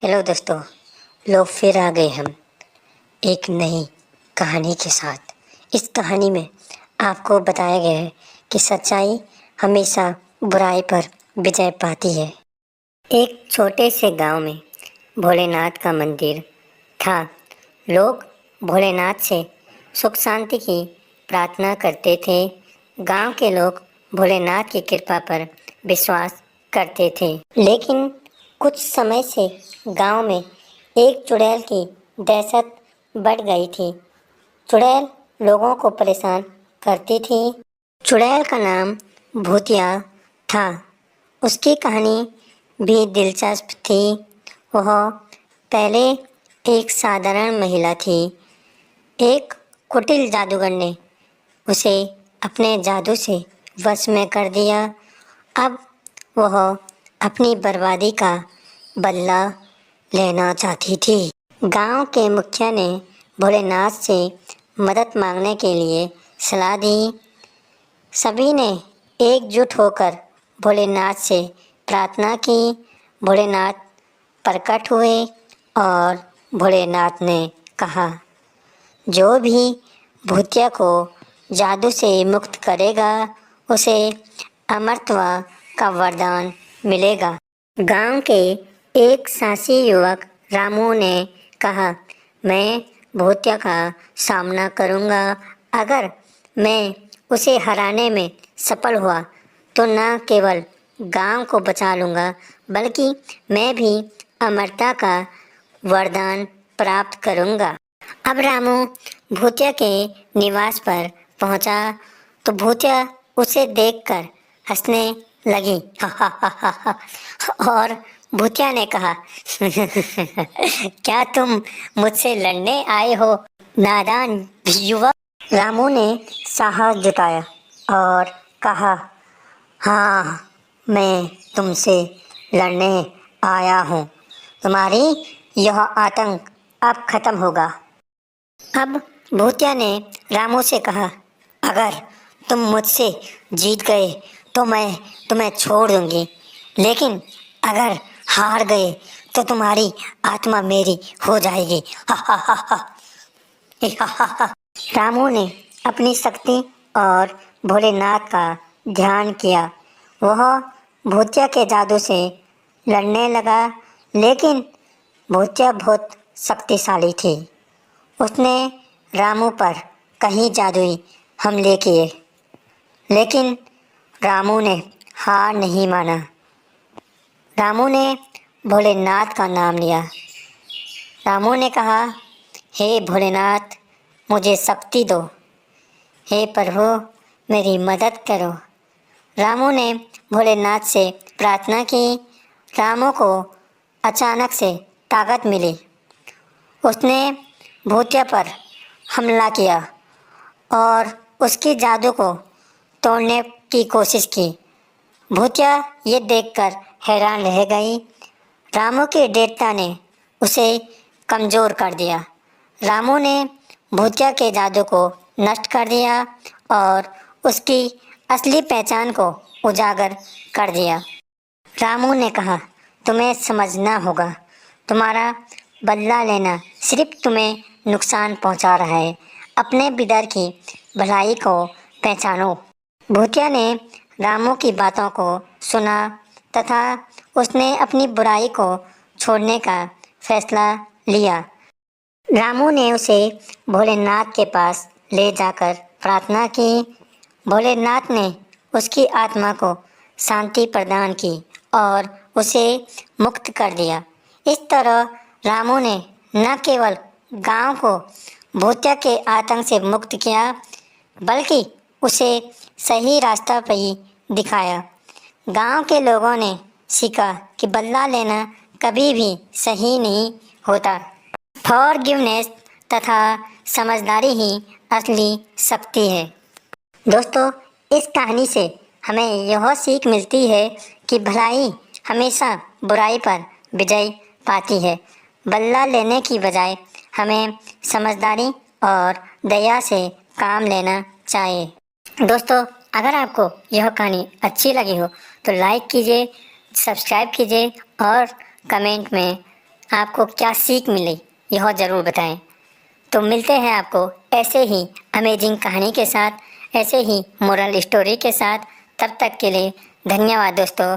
Hello दोस्तों, लो फिर आ गए हम एक नई कहानी के साथ। इस कहानी में आपको बताया गया है कि सच्चाई हमेशा बुराई पर विजय पाती है। एक छोटे से गांव में भोलेनाथ का मंदिर था। लोग भोलेनाथ से सुख शांति की प्रार्थना करते थे। गांव के लोग भोलेनाथ की कृपा पर विश्वास करते थे, लेकिन कुछ समय से गांव में एक चुड़ैल की दहशत बढ़ गई थी। चुड़ैल लोगों को परेशान करती थी। चुड़ैल का नाम भूतिया था। उसकी कहानी भी दिलचस्प थी। वह पहले एक साधारण महिला थी। एक कुटिल जादूगर ने उसे अपने जादू से वश में कर दिया। अब वह अपनी बर्बादी का बदला लेना चाहती थी। गांव के मुखिया ने भोलेनाथ से मदद मांगने के लिए सलाह दी। सभी ने एकजुट होकर भोलेनाथ से प्रार्थना की। भोलेनाथ प्रकट हुए और भोलेनाथ ने कहा, जो भी भूतिया को जादू से मुक्त करेगा उसे अमरत्व का वरदान मिलेगा। गांव के एक साहसी युवक रामू ने कहा, मैं भूतिया का सामना करूंगा। अगर मैं उसे हराने में सफल हुआ तो न केवल गांव को बचा लूंगा बल्कि मैं भी अमरता का वरदान प्राप्त करूंगा। अब रामू भूतिया के निवास पर पहुंचा तो भूतिया उसे देखकर हंसने लगी। और भूतिया ने कहा, क्या तुम मुझसे लड़ने आए हो, नादान युवक? रामू ने साहस जुटाया और कहा, हाँ, मैं तुमसे लड़ने आया हूँ। तुम्हारी यह आतंक अब खत्म होगा। अब भूतिया ने रामू से कहा, अगर तुम मुझसे जीत गए तो मैं तुम्हें छोड़ दूंगी, लेकिन अगर हार गए तो तुम्हारी आत्मा मेरी हो जाएगी। रामू ने अपनी शक्ति और भोलेनाथ का ध्यान किया। वह भूतिया के जादू से लड़ने लगा, लेकिन भूतिया बहुत शक्तिशाली थी। उसने रामू पर कई जादुई हमले किए, लेकिन रामू ने हार नहीं माना। रामू ने भोलेनाथ का नाम लिया। रामू ने कहा, हे भोलेनाथ, मुझे शक्ति दो। हे प्रभु, मेरी मदद करो। रामू ने भोलेनाथ से प्रार्थना की। रामू को अचानक से ताकत मिली। उसने भूतिया पर हमला किया और उसकी जादू को तोड़ने की कोशिश की। भूतिया ये देखकर हैरान रह गई। रामू की दृढ़ता ने उसे कमज़ोर कर दिया। रामू ने भूतिया के जादू को नष्ट कर दिया और उसकी असली पहचान को उजागर कर दिया। रामू ने कहा, तुम्हें समझना होगा, तुम्हारा बदला लेना सिर्फ तुम्हें नुकसान पहुंचा रहा है। अपने बिदर की भलाई को पहचानो। भूतिया ने रामू की बातों को सुना तथा उसने अपनी बुराई को छोड़ने का फैसला लिया। रामू ने उसे भोलेनाथ के पास ले जाकर प्रार्थना की। भोलेनाथ ने उसकी आत्मा को शांति प्रदान की और उसे मुक्त कर दिया। इस तरह रामू ने न केवल गांव को भूतिया के आतंक से मुक्त किया, बल्कि उसे सही रास्ता पर ही दिखाया। गांव के लोगों ने सीखा कि बदला लेना कभी भी सही नहीं होता। फॉरगिवनेस तथा समझदारी ही असली शक्ति है। दोस्तों, इस कहानी से हमें यह सीख मिलती है कि भलाई हमेशा बुराई पर विजय पाती है। बदला लेने की बजाय हमें समझदारी और दया से काम लेना चाहिए। दोस्तों, अगर आपको यह कहानी अच्छी लगी हो तो लाइक कीजिए, सब्सक्राइब कीजिए और कमेंट में आपको क्या सीख मिली यह ज़रूर बताएं। तो मिलते हैं आपको ऐसे ही अमेजिंग कहानी के साथ, ऐसे ही मोरल स्टोरी के साथ। तब तक के लिए धन्यवाद दोस्तों।